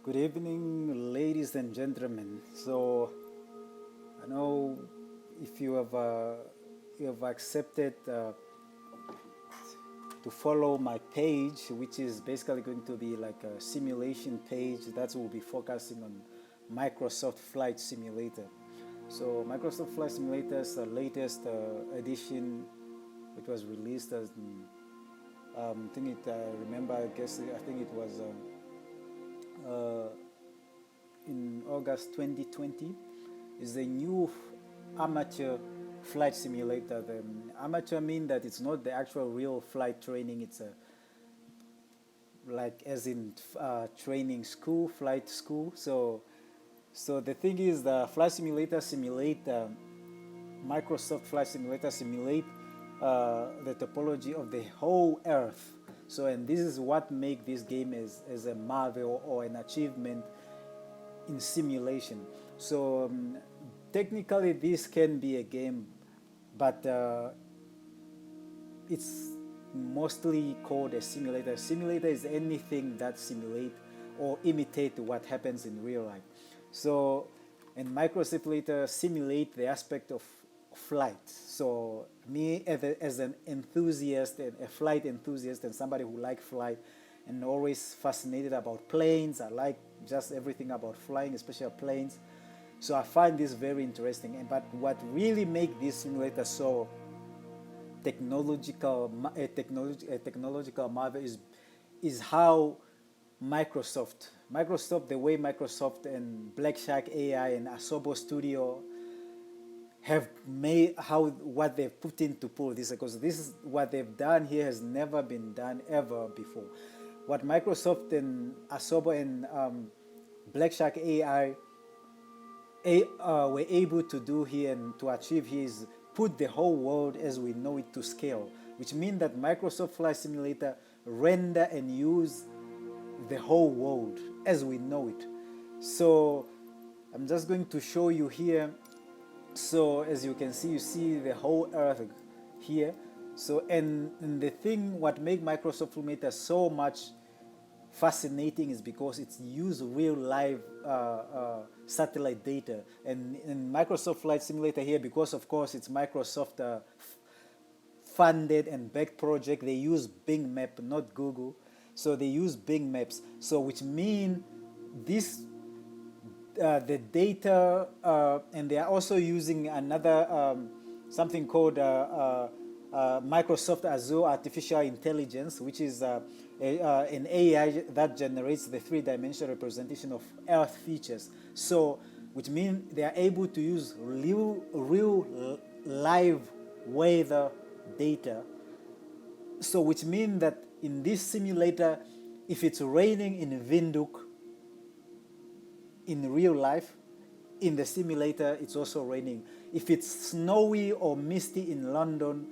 Good evening, ladies and gentlemen. So, I know if you have accepted to follow my page, which is basically going to be like a simulation page that will be focusing on Microsoft Flight Simulator. So, Microsoft Flight Simulator's latest edition, which was released as I think it. Remember, I think it was. In August 2020 is a new amateur flight simulator. The amateur mean that it's not the actual real flight training. It's a like as in training school, flight school. So the thing is, the flight simulator simulate Microsoft Flight Simulator simulate the topology of the whole Earth. So, and this is what make this game as a marvel or an achievement in simulation. So, technically, this can be a game, but it's mostly called a simulator. Simulator is anything that simulate or imitate what happens in real life. So, and Microsoft Simulator simulate the aspect of flight. So me as an enthusiast, a flight enthusiast, and somebody who like flight and always fascinated about planes. I like just everything about flying, especially planes. So I find this very interesting. But what really make this simulator so technological marvel is how Microsoft, the way Microsoft and Blackshark AI and Asobo Studio have made what they've put in to pull this, because this is what they've done here has never been done ever before. What Microsoft and Asobo and Blackshark AI were able to do here and to achieve here is put the whole world as we know it to scale, which means that Microsoft Flight Simulator render and use the whole world as we know it. So I'm just going to show you here. So as you can see, you see the whole Earth here. So and the thing what make Microsoft Simulator so much fascinating is because it's use real live satellite data, and in Microsoft Flight Simulator here, because of course it's Microsoft funded and backed project, they use Bing Map, not Google. So they use Bing Maps. So which mean this the data, and they are also using another something called Microsoft Azure Artificial Intelligence, which is an AI that generates the three-dimensional representation of Earth features. So, which means they are able to use real live weather data. So, which means that in this simulator, if it's raining in Windhoek, in real life, in the simulator, it's also raining. If it's snowy or misty in London,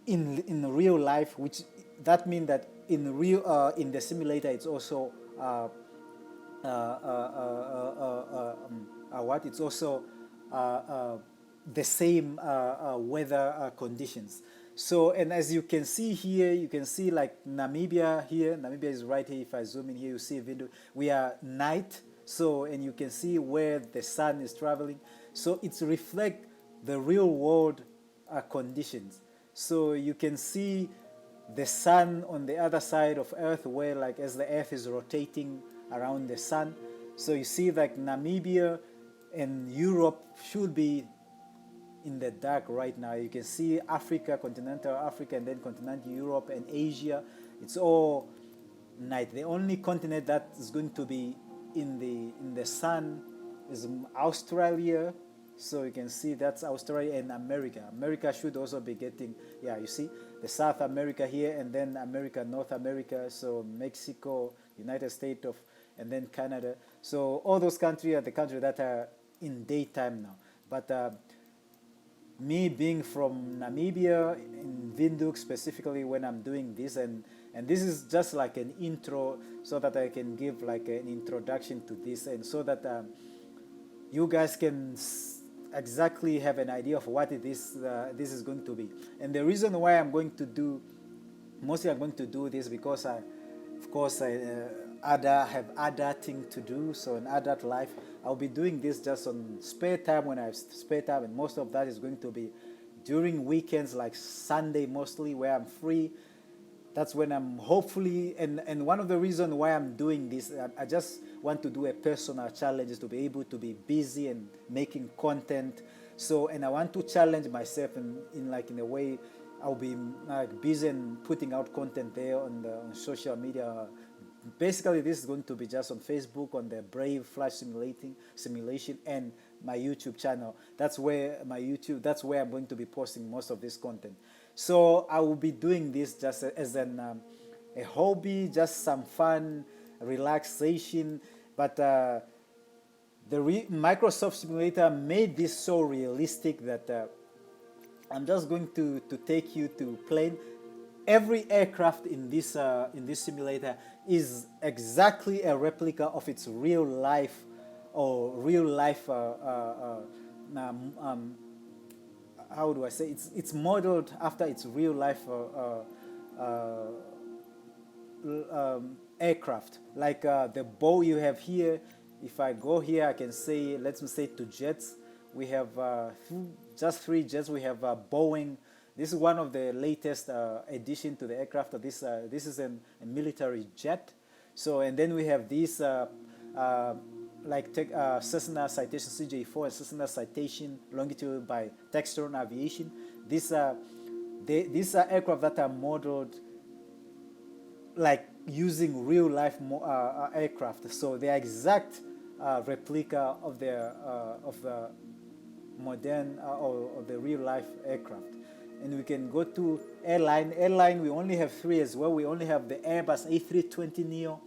in real life, which that means that in the simulator, it's also what? It's also the same weather conditions. So, and as you can see here, you can see like Namibia here. Namibia is right here. If I zoom in here, you see a window. We are night. So, and you can see where the sun is traveling. So it's reflect the real world conditions. So you can see the sun on the other side of Earth, where like as the Earth is rotating around the sun. So you see like Namibia and Europe should be in the dark right now. You can see Africa, continental Africa, and then continental Europe and Asia. It's all night. The only continent that is going to be in the sun is Australia. So you can see that's Australia and America. America should also be getting, yeah, you see the South America here, and then America, North America. So Mexico, United States of, and then Canada. So all those countries are the countries that are in daytime now. But me being from Namibia, in Windhoek specifically, when I'm doing this, and this is just like an intro, so that I can give like an introduction to this, and so that you guys can exactly have an idea of what this is going to be. And the reason why I'm going to do, mostly I'm going to do this because of course, I have other thing to do. So in adult life, I'll be doing this just on spare time when I have spare time, and most of that is going to be during weekends, like Sunday mostly, where I'm free. That's when I'm hopefully, and one of the reasons why I'm doing this, I just want to do a personal challenge, is to be able to be busy and making content. So, and I want to challenge myself in like in a way I'll be like busy and putting out content there on social media. Basically, this is going to be just on Facebook, on the Brave Flash simulation, and my YouTube channel. That's where that's where I'm going to be posting most of this content. So I will be doing this just as a hobby, just some fun, relaxation. But Microsoft Simulator made this so realistic that I'm just going to take you to plane. Every aircraft in this simulator is exactly a replica of its real life or real life. How do I say? It's modeled after its real life aircraft. Like the bow you have here. If I go here, I can say, let's say to jets. We have just 3 jets. We have Boeing. This is one of the latest addition to the aircraft. This is a military jet. So, and then we have these Cessna Citation CJ4 and Cessna Citation Longitude by Textron Aviation. These are aircraft that are modeled like using real life aircraft. So they are exact replica of the modern or the real life aircraft. And we can go to airline. Airline, we only have 3 as well. We only have the Airbus A320neo,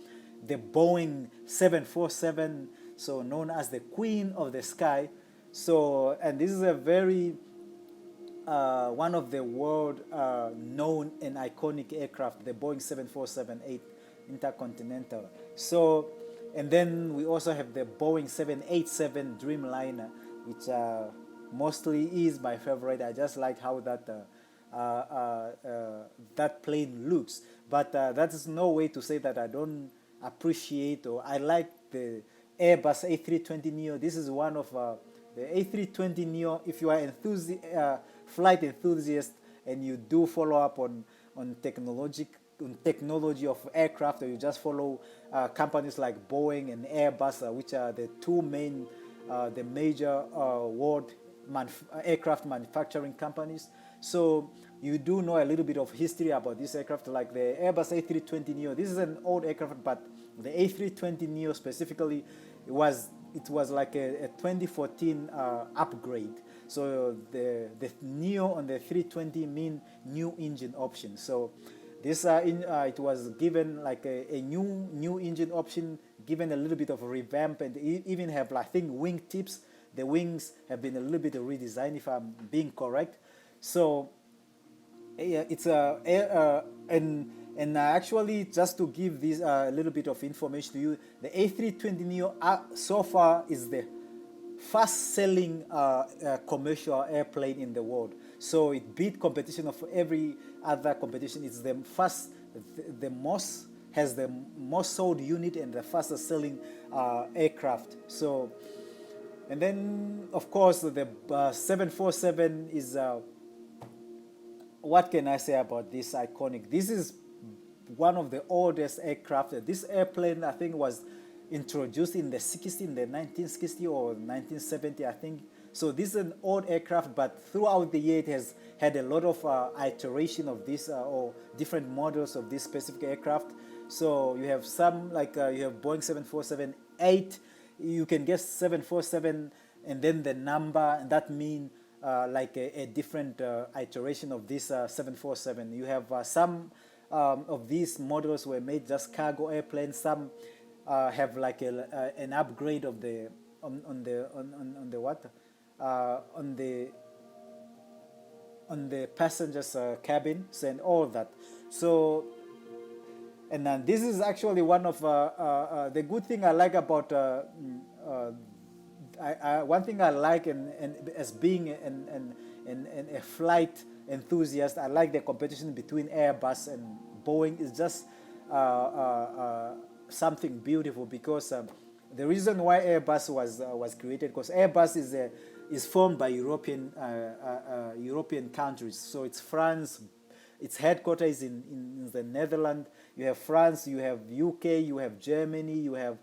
the Boeing 747, so known as the Queen of the Sky. So, and this is a very one of the world known and iconic aircraft, the Boeing 747-8 Intercontinental. So, and then we also have the Boeing 787 Dreamliner, which mostly is my favorite. I just like how that plane looks. But that is no way to say that I don't appreciate or I like the Airbus A320neo. This is one of the A320neo. If you are flight enthusiast and you do follow up on technology of aircraft, or you just follow companies like Boeing and Airbus, which are the two the major world aircraft manufacturing companies. So you do know a little bit of history about this aircraft, like the Airbus A320neo. This is an old aircraft, but the A320neo specifically, it was like a 2014 upgrade. So the neo on the 320 mean new engine option. So this it was given like a new engine option, given a little bit of a revamp, and even have, I think, wing tips. The wings have been a little bit redesigned, if I'm being correct. So it's and actually, just to give this a little bit of information to you, the A320neo so far is the fast-selling commercial airplane in the world. So it beat competition of every other competition. It's the most sold unit and the fastest selling aircraft. So, and then of course the 747 is. What can I say about this iconic? This is one of the oldest aircraft. This airplane, I think, was introduced in the 1960 or 1970, I think. So this is an old aircraft, but throughout the year it has had a lot of iteration of this or different models of this specific aircraft. So you have some like you have Boeing 747-8. You can get 747 and then the number, and that means like a different iteration of this 747. You have some of these models were made just cargo airplanes. Some have like an upgrade of the on the passengers cabins and all that. So, and then this is actually one of the good thing I like about one thing I like and as being a flight enthusiast, I like the competition between Airbus and Boeing. Is just something beautiful, because the reason why Airbus was created, because Airbus is formed by European countries. So it's France. Its headquarters in the Netherlands. You have France, you have UK, you have Germany, you have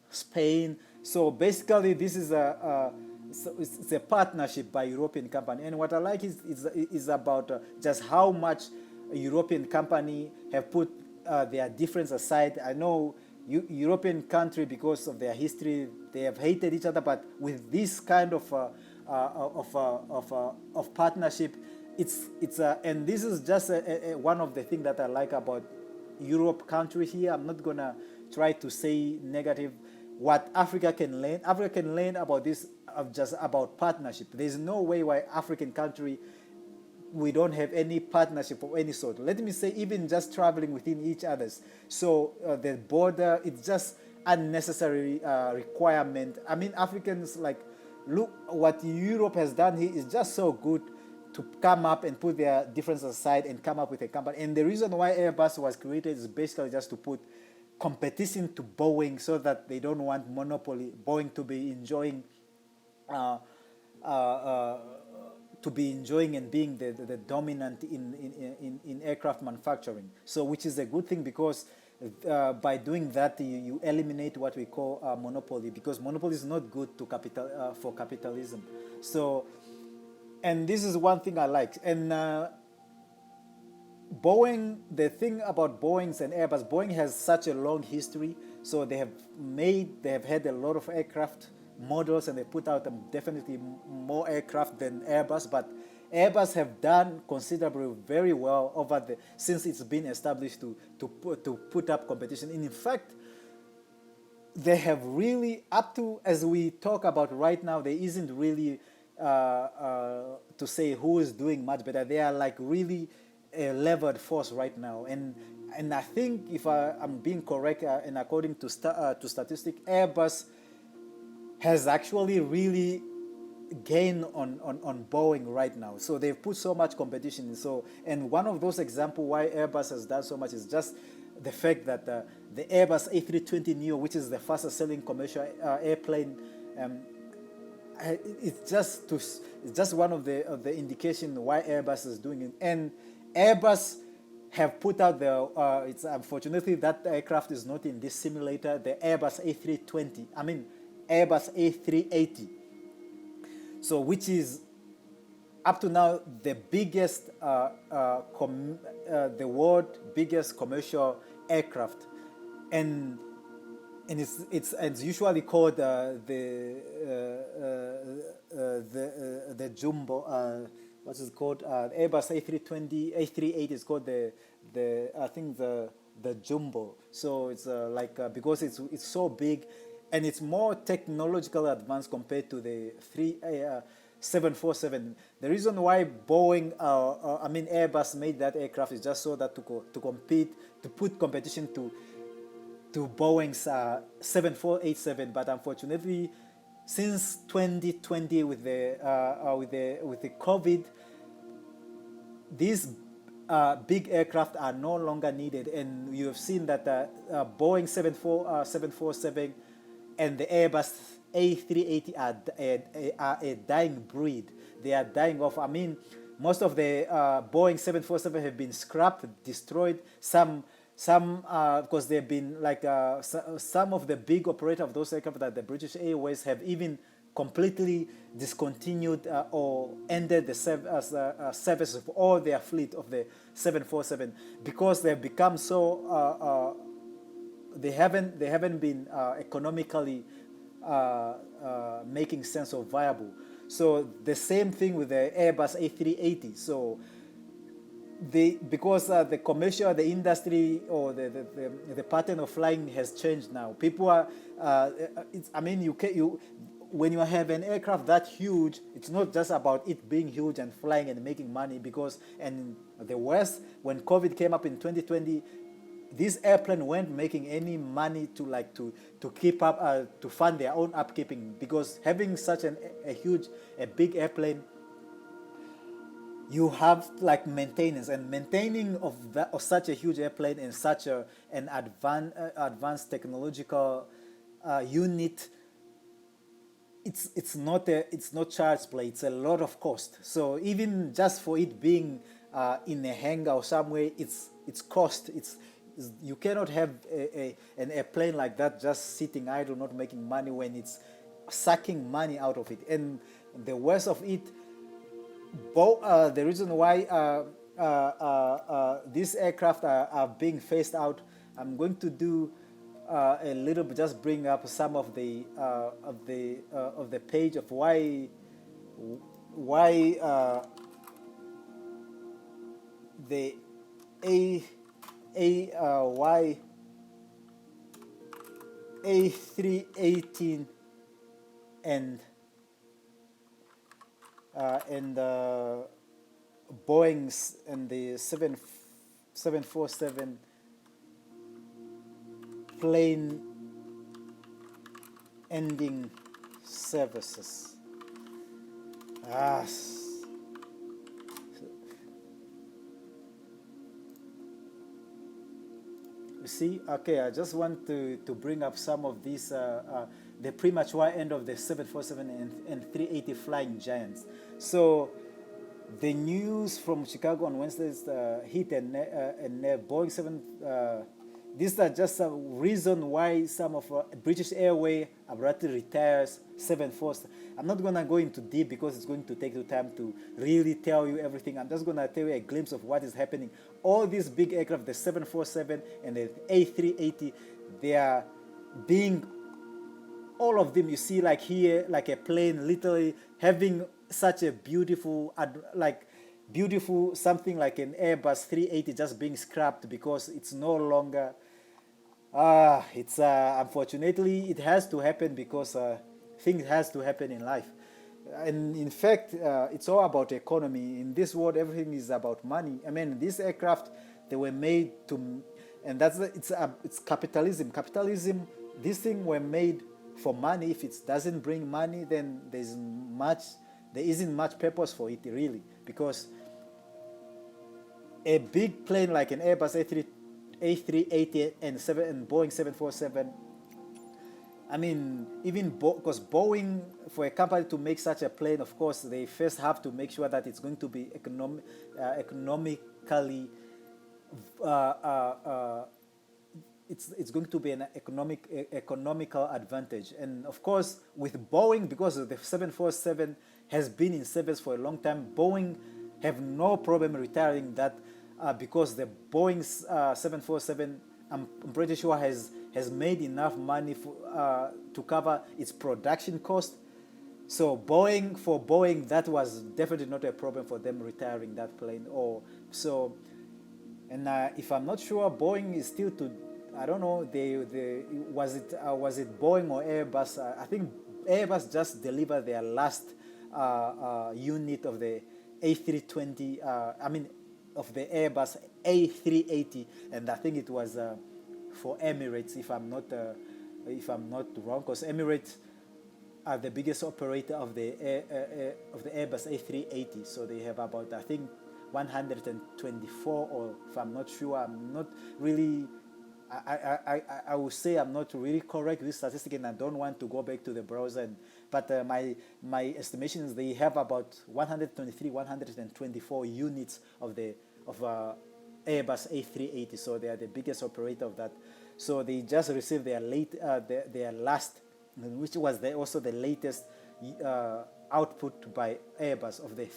Spain. So basically, this is it's a partnership by European company. And what I like is about just how much a European company have put their difference aside. I know European country, because of their history, they have hated each other, but with this kind of partnership, and this is just one of the things that I like about Europe country here. I'm not gonna try to say negative. What Africa can learn about this, just about partnership. There's no way why African country we don't have any partnership of any sort. Let me say, even just traveling within each other's. So the border, it's just unnecessary requirement. I mean, Africans, like, look what Europe has done here is just so good to come up and put their differences aside and come up with a company. And the reason why Airbus was created is basically just to put competition to Boeing, so that they don't want monopoly, Boeing to be enjoying and being the dominant in aircraft manufacturing. So which is a good thing, because by doing that you eliminate what we call monopoly, because monopoly is not good to for capitalism. So, and this is one thing I like. And Boeing, the thing about Boeing's and Airbus, Boeing has such a long history. So they have had a lot of aircraft models, and they put out definitely more aircraft than Airbus. But Airbus have done considerably very well since it's been established to put up competition. And in fact, they have really, up to as we talk about right now, there isn't really to say who is doing much better. They are like really a levered force right now, and I think, if I'm being correct, and according to statistics, Airbus has actually really gained on Boeing right now. So they've put so much competition. So, and one of those examples why Airbus has done so much is just the fact that the Airbus A320neo, which is the fastest selling commercial airplane, it's just one of the indication why Airbus is doing it. And Airbus have put out it's unfortunately that aircraft is not in this simulator, the Airbus Airbus A380. So which is up to now the biggest, the world biggest commercial aircraft, and it's usually called the jumbo. What is it called? Airbus A320, A380 is called the I think the jumbo. So it's because it's so big, and it's more technological advanced compared to the 747. The reason why Airbus made that aircraft is just so that to put competition to Boeing's 7487. But unfortunately, since 2020 with the COVID, these big aircraft are no longer needed, and you have seen that Boeing 747 and the Airbus A380 are a dying breed. They are dying off. I mean, most of the Boeing 747 have been scrapped, destroyed. Some because they've been some of the big operators of those aircraft, that the British Airways, have even completely discontinued or ended the service of all their fleet of the 747, because they've become so they haven't been economically making sense or viable. So the same thing with the Airbus A380. So because the commercial, the industry, or the pattern of flying has changed now. People are, when you have an aircraft that huge, it's not just about it being huge and flying and making money. Because, and the West, when COVID came up in 2020, these airplanes weren't making any money to keep up, to fund their own upkeeping, because having such a big airplane you have like maintenance and maintaining of that, of such a huge airplane and such an advanced technological unit. It's not child's play. It's a lot of cost. So even just for it being in a hangar or somewhere, it's cost. You cannot have an airplane like that just sitting idle, not making money, when it's sucking money out of it. And the worst of it, the reason why these aircraft are being phased out, I'm going to do a little bit, just bring up some of the page of why the why A318 and Boeing's and the 747 plane ending services. You see, okay, I just want to bring up some of these, the premature end of the 747 and 380 flying giants. So the news from Chicago on Wednesday's hit and Boeing 7. These are just a reason why some of British Airways abruptly retires 747. I'm not going to go into deep because it's going to take the time to really tell you everything. I'm just going to tell you a glimpse of what is happening. All these big aircraft, the 747 and the A380, they are being, all of them, you see like here, like a plane literally having such a beautiful, beautiful something like an Airbus 380 just being scrapped because it's no longer, it's unfortunately it has to happen because things has to happen in life. And in fact, it's all about economy. In this world, everything is about money. I mean, these aircraft, they were made to, and it's capitalism. Capitalism, these things were made for money. If it doesn't bring money, then there isn't much purpose for it really, because a big plane like an Airbus A380 and Boeing 747. I mean, even because Boeing, for a company to make such a plane, of course, they first have to make sure that it's going to be economically, it's going to be an economical advantage. And of course, with Boeing, because the 747 has been in service for a long time, Boeing have no problem retiring that because the Boeing's 747, I'm pretty sure has made enough money to cover its production cost. So for Boeing, that was definitely not a problem for them retiring that plane. Or so, and if I'm not sure, Boeing is still to, I don't know, was it Boeing or Airbus? I think Airbus just delivered their last unit of the A320. Of the Airbus A380, and I think it was for Emirates, if I'm not wrong, because Emirates are the biggest operator of the Airbus A380. So they have about, I think, 124, or if I'm not sure, I'm not really. I would say I'm not really correct with this statistic, and I don't want to go back to the browser. But my estimations, they have about 123, 124 units of Airbus A380. So they are the biggest operator of that. So they just received their last, which was also the latest output by Airbus of the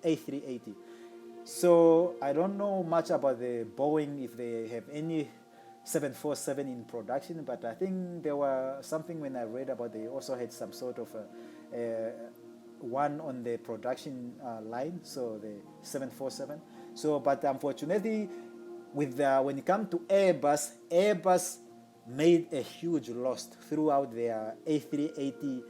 A380. So I don't know much about the Boeing, if they have any 747 in production, but I think there were something when I read about, they also had some sort of one on the production line, so the 747. So, but unfortunately, when it comes to Airbus made a huge loss throughout their A380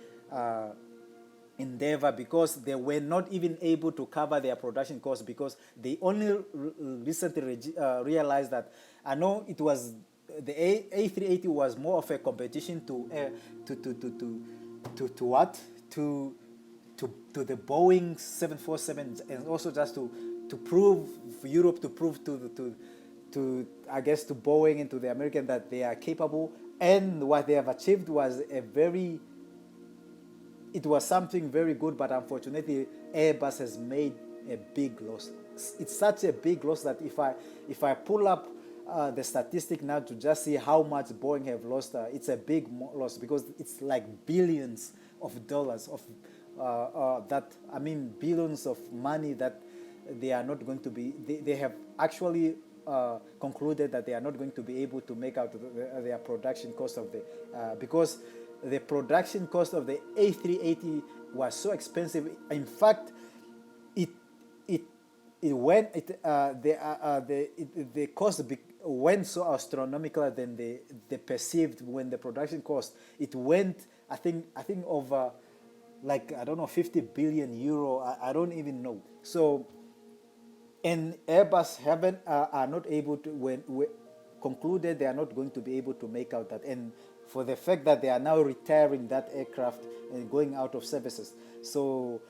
endeavor, because they were not even able to cover their production costs, because they only recently realized that, I know it was the A380 was more of a competition to to the Boeing 747, and also just to prove for Europe, to prove to I guess to Boeing and to the American that they are capable. And what they have achieved was it was something very good, but unfortunately Airbus has made a big loss. It's such a big loss that if I pull up the statistic now to just see how much Boeing have lost, it's a big loss, because it's like billions of dollars of that, I mean, billions of money that they are not going to be, they have actually concluded that they are not going to be able to make out their production cost of the, because the production cost of the A380 was so expensive. In fact, the cost went so astronomical than they perceived when the production cost. It went, I think over, like, I don't know, 50 billion euro. I don't even know. So, and Airbus are not able to, when concluded they are not going to be able to make out that, and for the fact that they are now retiring that aircraft and going out of services. So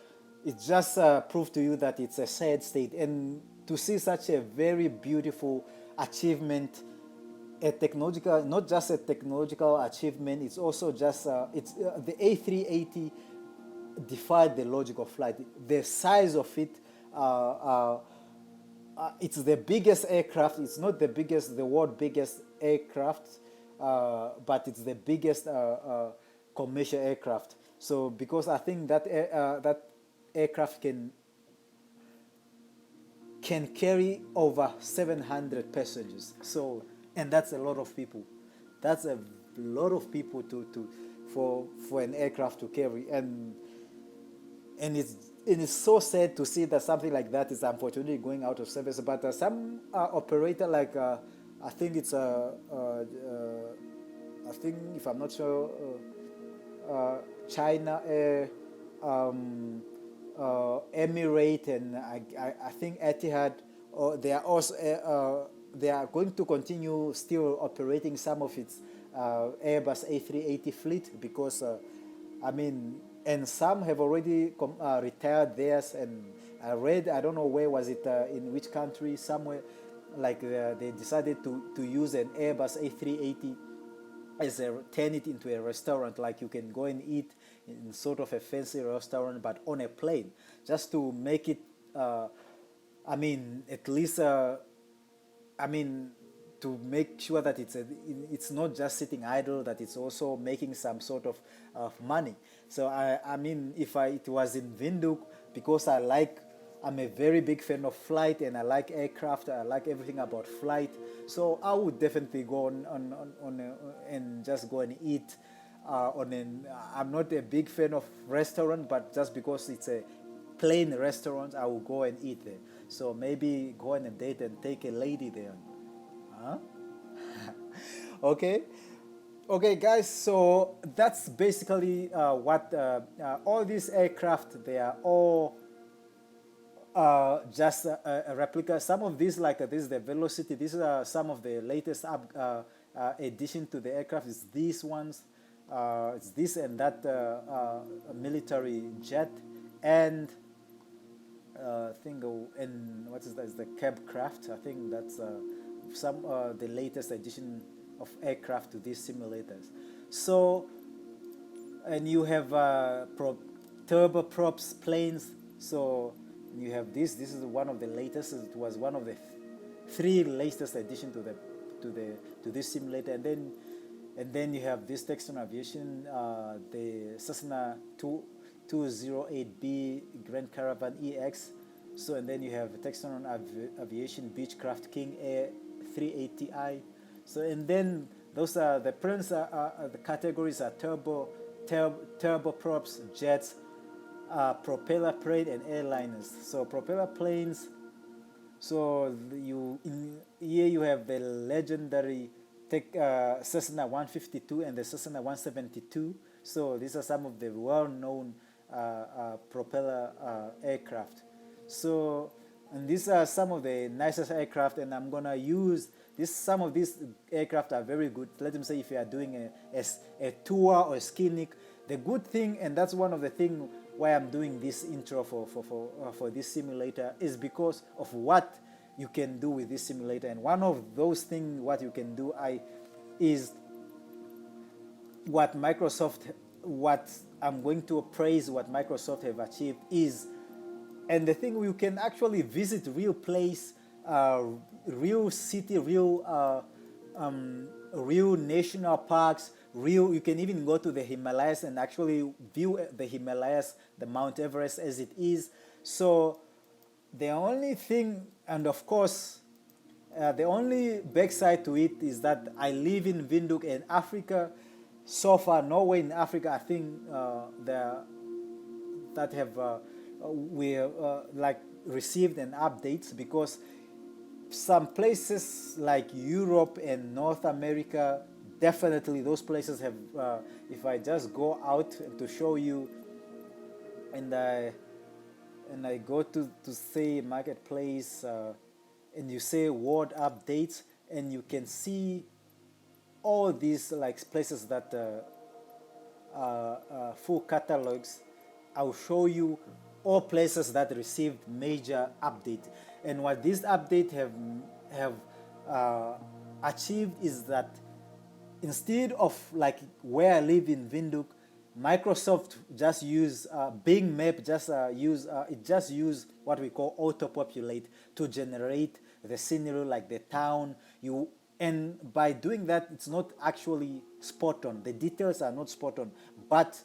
it just proved to you that it's a sad state. And to see such a very beautiful achievement, a technological, not just a technological achievement, it's also just the A380 defied the logic of flight. The size of it, it's the biggest aircraft. It's not the biggest, the world biggest aircraft, but it's the biggest commercial aircraft. So because I think that that aircraft can carry over 700 passengers. So, and that's a lot of people. That's a lot of people for an aircraft to carry. And it's so sad to see that something like that is unfortunately going out of service. But some operator, like I think it's I think, if I'm not sure, China Air, Emirate, and I think Etihad, they are also they are going to continue still operating some of its Airbus A380 fleet, because I mean, and some have already retired theirs. And I read, I don't know where was it, in which country, somewhere, like they decided to use an Airbus A380 as turn it into a restaurant, like you can go and eat in sort of a fancy restaurant, but on a plane, just to make it, I mean, at least, I mean, to make sure that it's not just sitting idle, that it's also making some sort of money. So I mean, if it was in Windhoek, because I'm a very big fan of flight, and I like aircraft, I like everything about flight. So I would definitely go on and just go and eat I'm not a big fan of restaurant, but just because it's a plain restaurant, I will go and eat there. So maybe go on a date and take a lady there. Huh? Okay, guys, so that's basically what all these aircraft, they are all just a replica. Some of these, like this is the Velocity, these are some of the latest addition to the aircraft. It's these ones, it's this and that military jet, and thing, and what is that? Is the cab craft. I think that's some the latest addition of aircraft to these simulators. So, and you have turboprops planes. So you have this. This is one of the latest. It was one of the three latest addition to this simulator. And then you have this Textron Aviation, the Cessna 208B Grand Caravan EX. So, and then you have Textron Aviation Beechcraft King Air 380i. So, and then those are the prints. The categories are turboprops, jets, propeller plane, and airliners. So propeller planes. So here you have the legendary Cessna 152 and the Cessna 172. So these are some of the well-known propeller aircraft. So, and these are some of the nicest aircraft, and I'm gonna use this. Some of these aircraft are very good. Let me say, if you are doing a tour or a scenic, the good thing, and that's one of the things why I'm doing this intro for this simulator is because of what you can do with this simulator. And one of those things what you can do is what I'm going to praise what Microsoft have achieved is, and the thing you can actually visit real place, real city, real national parks, you can even go to the Himalayas and actually view the Himalayas, the Mount Everest as it is. So the only thing, and of course, the only backside to it is that I live in Windhoek in Africa. So far, nowhere in Africa, I think that have like received an update, because some places like Europe and North America, definitely those places have. If I just go out to show you, and I go to say marketplace, and you say world updates, and you can see all these like places that full catalogs. I'll show you all places that received major update, and what this update have achieved is that instead of like where I live in Windhoek, Microsoft just use Bing Map just use what we call auto populate to generate the scenery, like the town. And by doing that, it's not actually spot on. The details are not spot on. But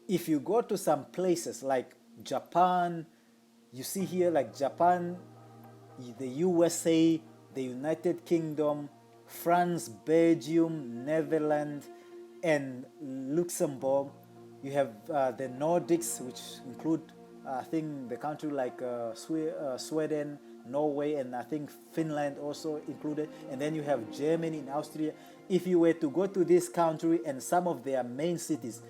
if you go to some places like Japan, you see here like Japan, the USA, the United Kingdom, France, Belgium, Netherlands, and Luxembourg. You have the Nordics, which include, I think, the country like Sweden, Norway, and I think Finland also included. And then you have Germany and Austria. If you were to go to this country and some of their main cities,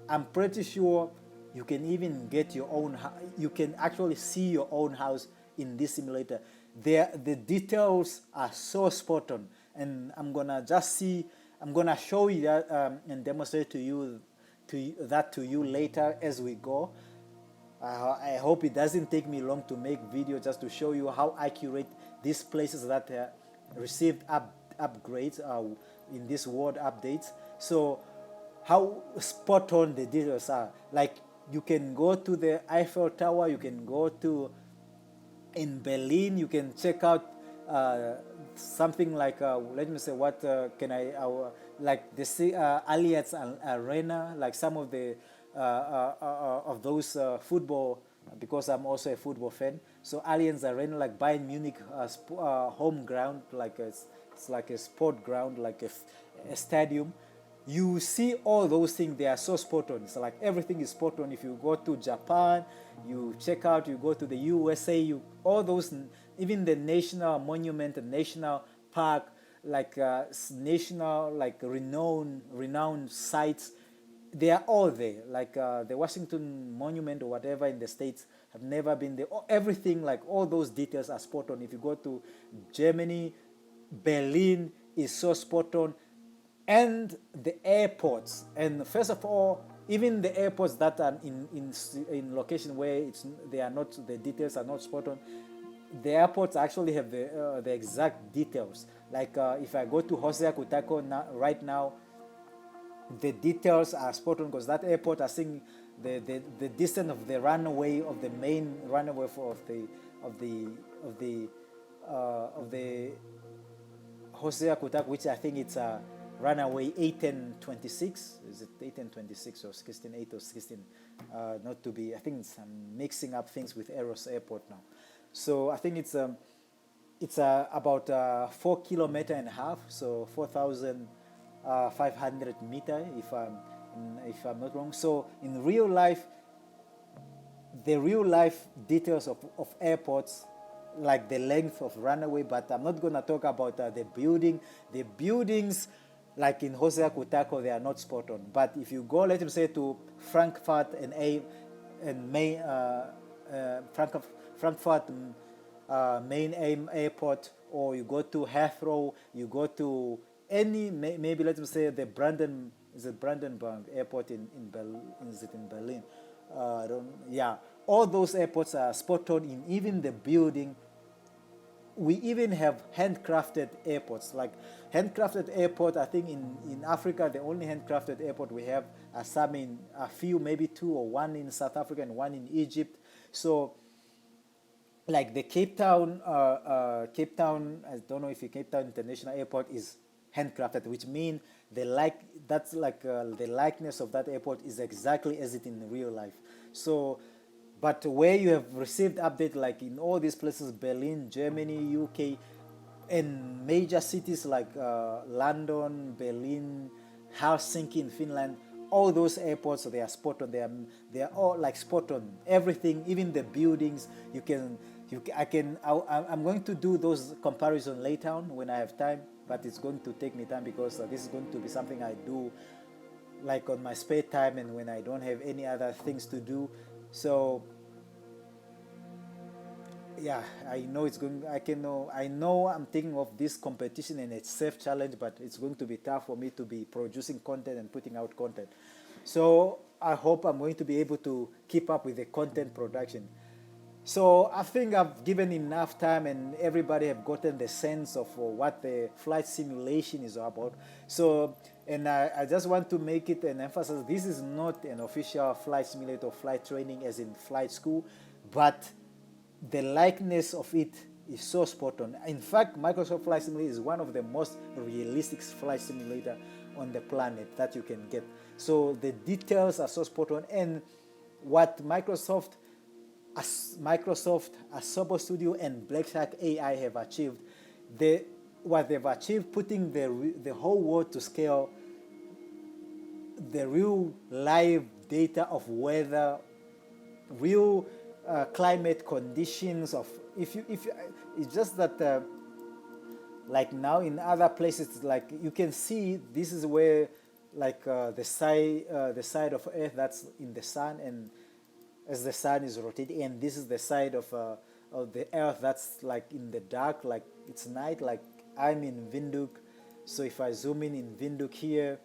I'm pretty sure you can even get your own. You can actually see your own house in this simulator. The details are so spot on, and I'm gonna show you that and demonstrate to you later as we go. I hope it doesn't take me long to make video just to show you how accurate these places that received upgrades in this world updates. So how spot on the details are. Like, you can go to the Eiffel Tower, you can go to, in Berlin, you can check out something like, let me say, what can I, like the Allianz Arena, like some of the of those football, because I'm also a football fan. So Allianz Arena, like Bayern Munich home ground, like it's like a sport ground, like a stadium. You see all those things, they are so spot on. So like everything is spot on. If you go to Japan, you check out, you go to the USA, all those, even the national monument, the national park, like national, like renowned sites, they are all there. Like the Washington Monument or whatever in the States have never been there. Everything, like all those details are spot on. If you go to Germany, Berlin is so spot on. And the airports, and first of all, even the airports that are in location where they are not, the details are not spot on, the airports actually have the exact details. Like if I go to Hosea Kutako right now, the details are spot on, because that airport, I think the distance of the runway, of the main runway of the Hosea Kutako, which I think it's a runway 1826. Is it 1826 or 168 or 16? Not to be, I think I'm mixing up things with Eros Airport now. So I think it's about 4.5 kilometers, so 4,500 meters, if I'm not wrong. So in real life, the real life details of airports, like the length of runway, but I'm not gonna talk about the building. The buildings, like in Hosea Kutako, they are not spot on. But if you go, let me say, to Frankfurt Frankfurt main airport, or you go to Heathrow, you go to any, maybe let me say the Brandenburg airport in Berlin. Is it in Berlin? I don't, yeah, all those airports are spot on in even the building. We even have handcrafted airports, like handcrafted airport. I think in Africa, the only handcrafted airport we have are some in a few, maybe two or one in South Africa and one in Egypt. So like the Cape Town, I don't know if the Cape Town International Airport is handcrafted, which means the like that's like the likeness of that airport is exactly as it in real life. So, but where you have received update like in all these places, Berlin, Germany, UK, and major cities like London, Berlin, Helsinki in Finland, all those airports they are spot on. They are all like spot on. Everything, even the buildings. You can I'm going to do those comparison later on when I have time, but it's going to take me time because this is going to be something I do like on my spare time and when I don't have any other things to do. So yeah, I know it's going. I can know. I know I'm thinking of this competition and it's self challenge, but it's going to be tough for me to be producing content and putting out content. So I hope I'm going to be able to keep up with the content production. So I think I've given enough time and everybody have gotten the sense of what the flight simulation is about. So, and I just want to make it an emphasis. This is not an official flight simulator, flight training as in flight school, but the likeness of it is so spot on. In fact, Microsoft Flight Simulator is one of the most realistic flight simulator on the planet that you can get. So the details are so spot on, and what Microsoft Asobo Studio and Blackshark AI have achieved, what they've achieved, putting the whole world to scale, the real live data of weather, real climate conditions of if you it's just that like now in other places like you can see this is where like the side of Earth that's in the sun, and as the sun is rotating, and this is the side of the Earth that's like in the dark, like it's night. Like I'm in Windhoek, so if I zoom in Windhoek here,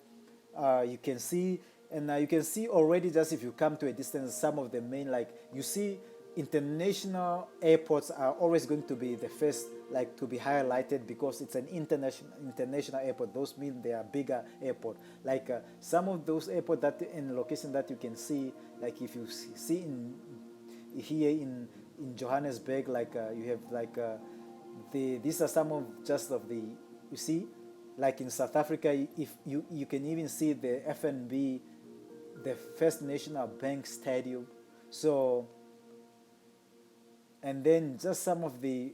you can see, and you can see already just if you come to a distance, some of the main, like you see international airports are always going to be the first like to be highlighted because it's an international airport. Those mean they are bigger airport. Like some of those airports that in location that you can see, like if you see in here in Johannesburg, like you have like these are some of just of the, you see, like in South Africa, if you can even see the FNB, the First National Bank Stadium. So and then just some of the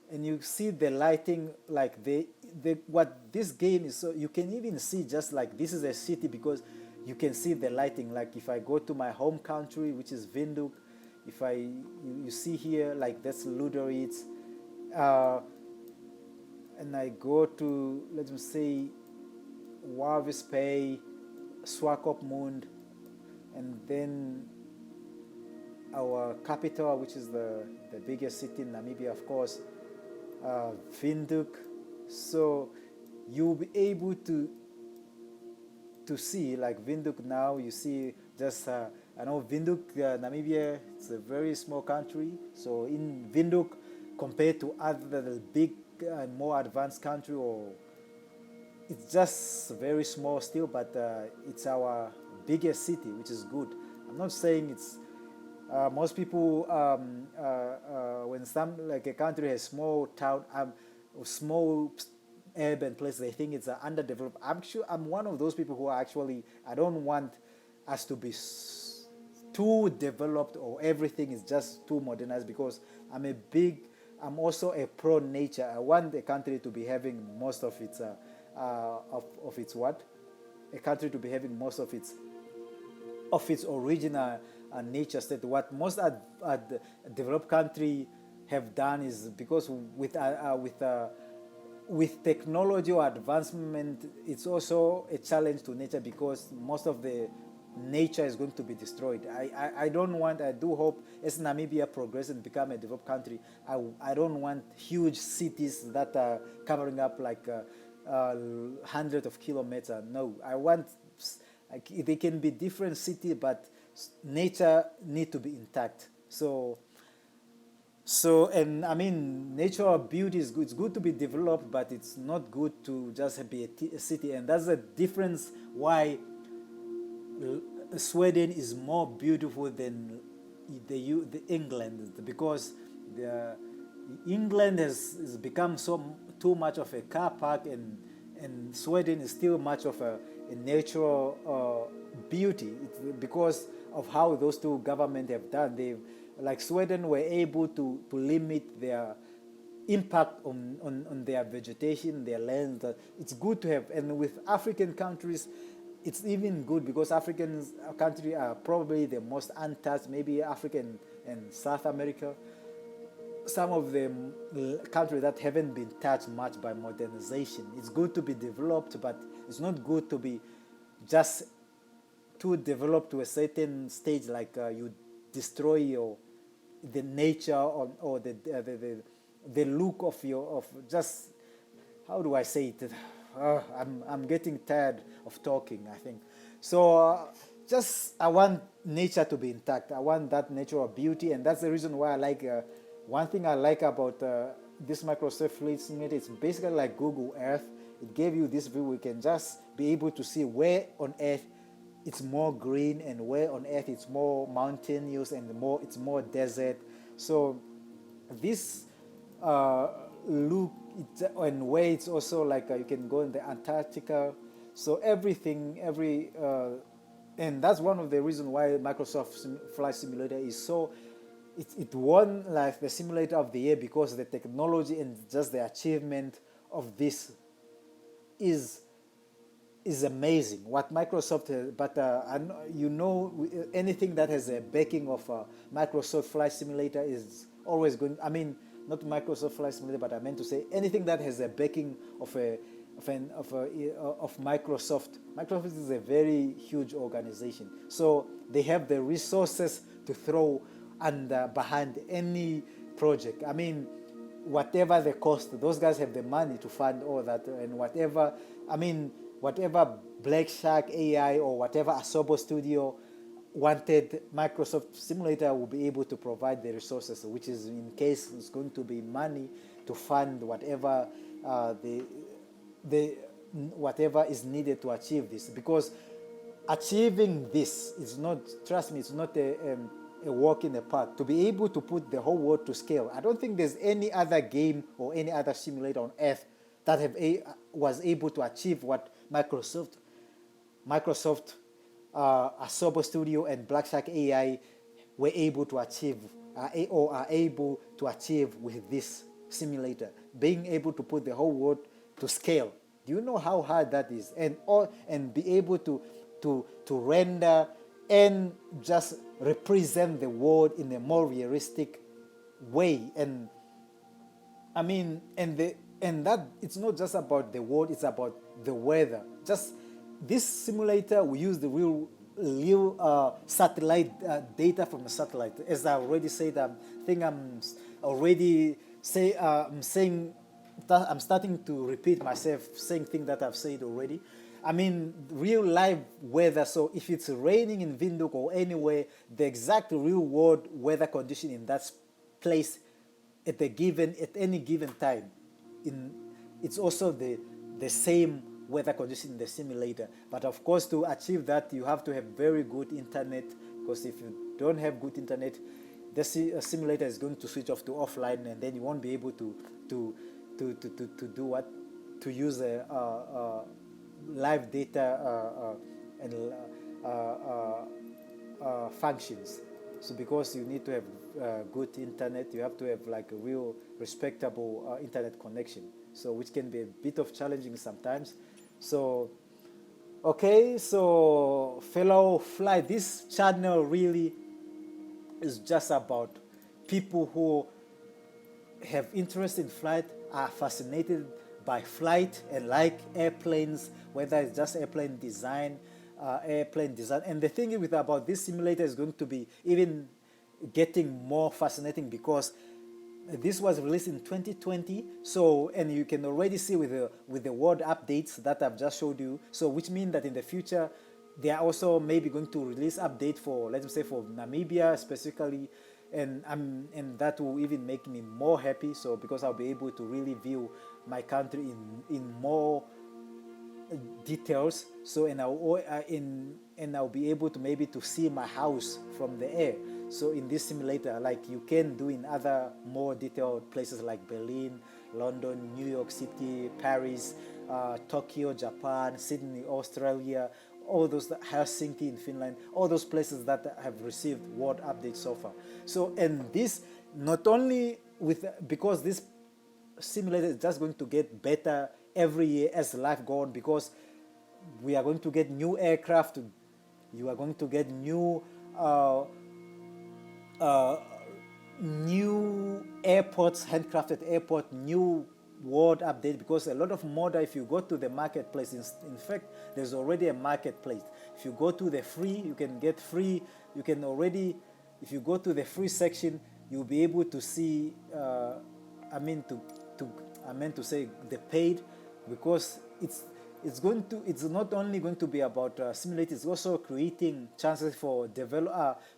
and you see the lighting, like the what this game is. So you can even see just like this is a city because you can see the lighting. Like if I go to my home country, which is Windhoek, if you see here, like that's Luderitz, and I go to, let me say, Walvis Bay, Swakopmund, and then our capital, which is the biggest city in Namibia, of course, Windhoek. So you'll be able to see like Windhoek now. You see just I know Windhoek, Namibia, it's a very small country. So in Windhoek, compared to other big more advanced country, or it's just very small still, but it's our biggest city, which is good. I'm not saying it's most people when some like a country has small town, small urban place, they think it's underdeveloped. I'm sure I'm one of those people who are actually, I don't want us to be too developed or everything is just too modernized, because I'm also a pro nature. I want the country to be having most of its of its what? A country to be having most of its original nature state. What most developed country have done is, because with technology or advancement, it's also a challenge to nature, because most of the nature is going to be destroyed. I don't want, I do hope as Namibia progresses and become a developed country, I don't want huge cities that are covering up like hundreds of kilometers. No, I want, like, they can be different cities, but nature need to be intact. And I mean, natural beauty is good. It's good to be developed, but it's not good to just be a city. And that's the difference why Sweden is more beautiful than the England, because the England has become too much of a car park, and Sweden is still much of a natural beauty. It's because of how those two governments have done. They, like Sweden, were able to limit their impact on their vegetation, their lands. It's good to have. And with African countries, it's even good because African countries are probably the most untouched, maybe Africa and South America. Some of the countries that haven't been touched much by modernization. It's good to be developed, but it's not good to be just too developed to a certain stage, like you destroy the nature or the look of just, how do I say it? I'm getting tired of talking, I think. So just I want nature to be intact. I want that natural beauty, and that's the reason why I like. One thing I like about this Microsoft Flight Simulator, it's basically like Google Earth. It gave you this view. We can just be able to see where on Earth it's more green and where on Earth it's more mountainous and it's more desert. So this look, and where it's also like you can go in the Antarctica. So everything, and that's one of the reasons why Microsoft Flight Simulator is so. It won like the simulator of the year because the technology and just the achievement of this is amazing. What Microsoft has, but anything that has a backing of Microsoft Flight Simulator is always going. I mean, not Microsoft Flight Simulator, but I meant to say anything that has a backing of Microsoft. Microsoft is a very huge organization, so they have the resources to throw and behind any project. I mean, whatever the cost, those guys have the money to fund all that, and whatever Blackshark AI or whatever Asobo Studio wanted, Microsoft Simulator will be able to provide the resources, which is in case it's going to be money to fund whatever whatever is needed to achieve this. Because achieving this is not, trust me, it's not a walk in the park. To be able to put the whole world to scale, I don't think there's any other game or any other simulator on Earth that was able to achieve what Microsoft Asobo Studio and Blackshark AI were able to achieve, or are able to achieve with this simulator, being able to put the whole world to scale. Do you know how hard that is? And be able to render and just represent the world in a more realistic way. And I mean, and that it's not just about the world, it's about the weather. Just this simulator, we use the real satellite data from the satellite. As I already said, I think I'm starting to repeat myself, saying things that I've said already. I mean, real live weather. So if it's raining in Windhoek or anywhere, the exact real world weather condition in that place at any given time, it's also the same weather condition in the simulator. But of course, to achieve that, you have to have very good internet, because if you don't have good internet, the simulator is going to switch off to offline, and then you won't be able to do what, to use live data and functions. So because you need to have good internet, you have to have like a real respectable internet connection, so which can be a bit of challenging sometimes. So okay, so fellow flight, this channel really is just about people who have interest in flight, are fascinated by flight and like airplanes, whether it's just airplane design. And the thing about this simulator is going to be even getting more fascinating, because this was released in 2020. So, and you can already see with the world updates that I've just showed you. So, which means that in the future, they are also maybe going to release update for, let's say, for Namibia specifically, and that will even make me more happy. So because I'll be able to really view my country in more details. So and I'll be able to maybe to see my house from the air. So in this simulator, like you can do in other more detailed places like Berlin, London, New York City, Paris, Tokyo, Japan, Sydney, Australia, all those, Helsinki in Finland, all those places that have received world updates so far. So, and this not only with, because this simulator is just going to get better every year as life goes on, because we are going to get new aircraft, you are going to get new new airports, handcrafted airport, new world update, because a lot of modder, if you go to the marketplace, in fact, there's already a marketplace. If you go to the free, you can get free, you can already, if you go to the free section, you'll be able to see, I meant to say the paid, because it's not only going to be about simulating, it's also creating chances for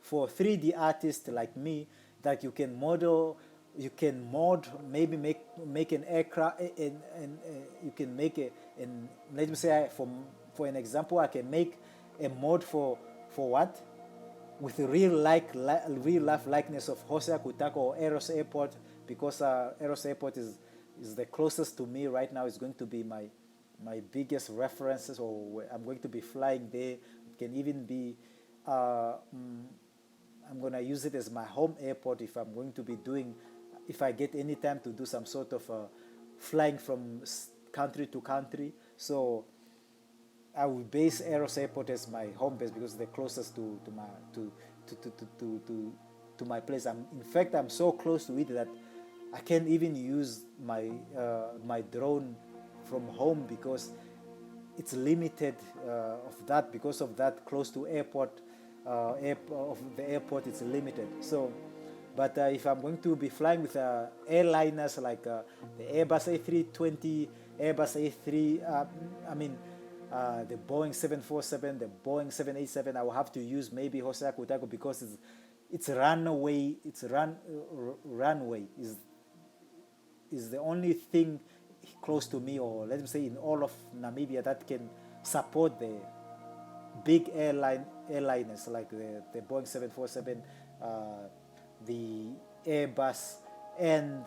for 3D artists like me, that you can model, you can mod, maybe make an aircraft, and you can make and let me say, for an example, I can make a mod for what, with real life likeness of Hosea Kutako or Eros Airport, because Eros Airport is the closest to me right now. It's going to be my biggest references, or I'm going to be flying there. It can even be, I'm going to use it as my home airport if I'm going to be doing, if I get any time to do some sort of flying from country to country. So I will base Eros Airport as my home base, because it's the closest to my place. In fact, I'm so close to it that I can't even use my my drone from home, because it's limited of that, because of that close to airport of the airport, it's limited. So but if I'm going to be flying with airliners like the Airbus A320, Airbus A3, the Boeing 747, the Boeing 787, I will have to use maybe Hosea Kutako, because it's runway, runway is the only thing close to me, or let me say in all of Namibia, that can support the big airliners like the Boeing 747, the Airbus, and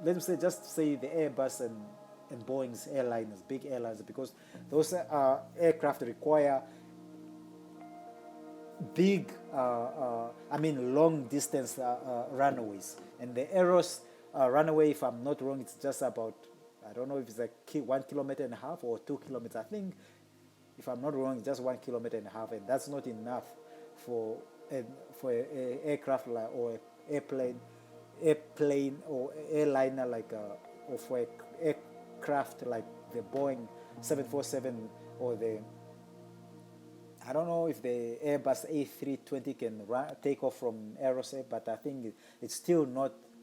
let me say, just say the Airbus and Boeing's airliners, big airliners, because those aircraft require big, long distance runways. And the Eros runway, if I'm not wrong, it's just about, I don't know if it's like 1.5 kilometers or 2 kilometers. I think, if I'm not wrong, it's just 1.5 kilometers, and that's not enough for an aircraft or airplane or airliner like or for an aircraft like the Boeing 747 or the, I don't know if the Airbus A320 can take off from Aerospace, but I think it's still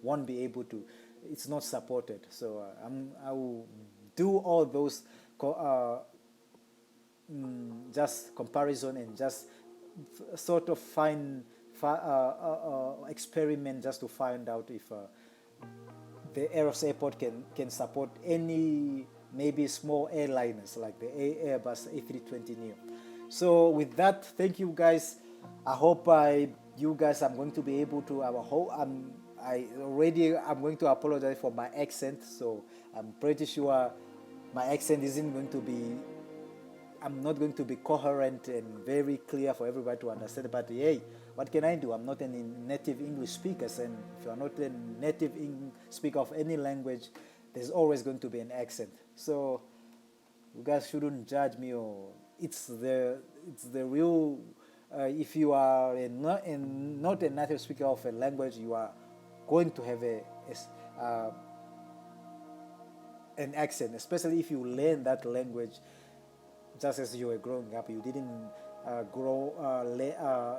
won't be able to. It's not supported. So I will do all those just comparison, and just sort of experiment, just to find out if the Airos Airport can support any maybe small airliners like the Airbus A320neo. So with that, thank you guys. I hope you guys, I'm going to be able to. I'm going to apologize for my accent. So I'm pretty sure my accent isn't going to be. I'm not going to be coherent and very clear for everybody to understand. But hey, what can I do? I'm not a native English speaker, and if you're not a native speaker of any language, there's always going to be an accent. So you guys shouldn't judge me, or it's the real. If you are not a native speaker of a language, you are going to have an accent, especially if you learn that language just as you were growing up. You didn't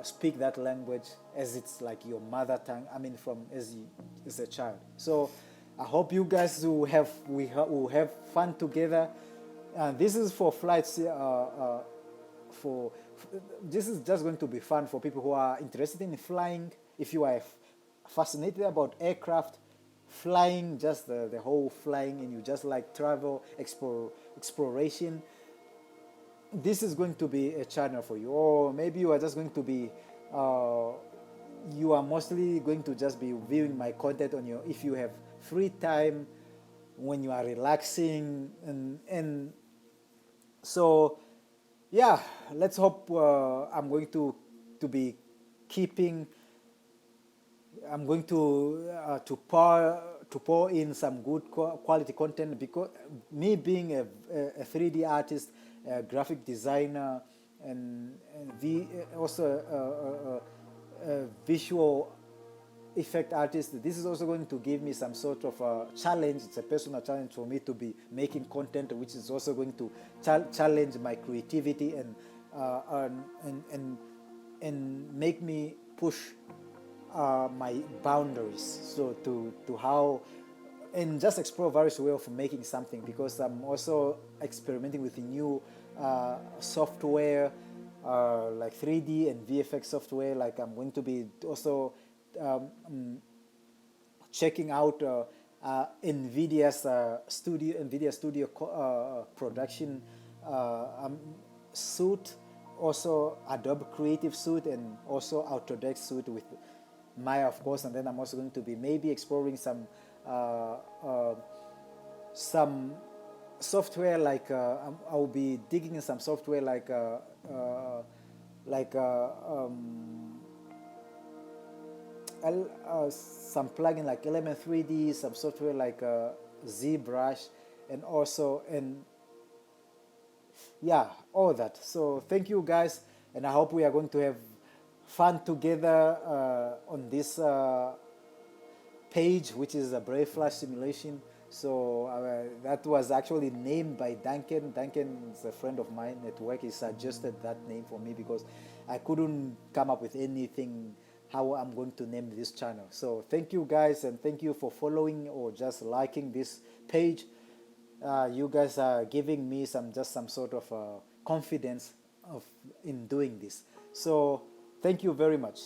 speak that language as it's like your mother tongue. As a child. So I hope you guys will will have fun together. This is for flights this is just going to be fun for people who are interested in flying. If you are fascinated about aircraft, flying, just the whole flying, and you just like travel, exploration, this is going to be a channel for you. Or maybe you are just going to be you are mostly going to just be viewing my content on your, if you have free time, when you are relaxing, and so yeah, let's hope I'm going to be keeping, I'm going to pour in some good quality content, because me being a 3D artist, a graphic designer, and also a visual effect artist, this is also going to give me some sort of a challenge. It's a personal challenge for me to be making content, which is also going to challenge my creativity and make me push my boundaries. So to how, and just explore various ways of making something, because I'm also experimenting with new software, like 3D and VFX software. Like I'm going to be also checking out NVIDIA Studio production suite, also Adobe Creative Suite, and also Autodesk Suite with Maya, of course. And then I'm also going to be maybe exploring some software, like I'll be digging in some software like some plugin like Element 3D, some software like ZBrush, and also, and yeah, all that. So thank you guys, and I hope we are going to have fun together on this page, which is a Brave Flash simulation. So that was actually named by Duncan. Duncan is a friend of mine at work. He suggested that name for me because I couldn't come up with anything how I'm going to name this channel. So thank you guys, and thank you for following or just liking this page. You guys are giving me some sort of confidence in doing this. So thank you very much.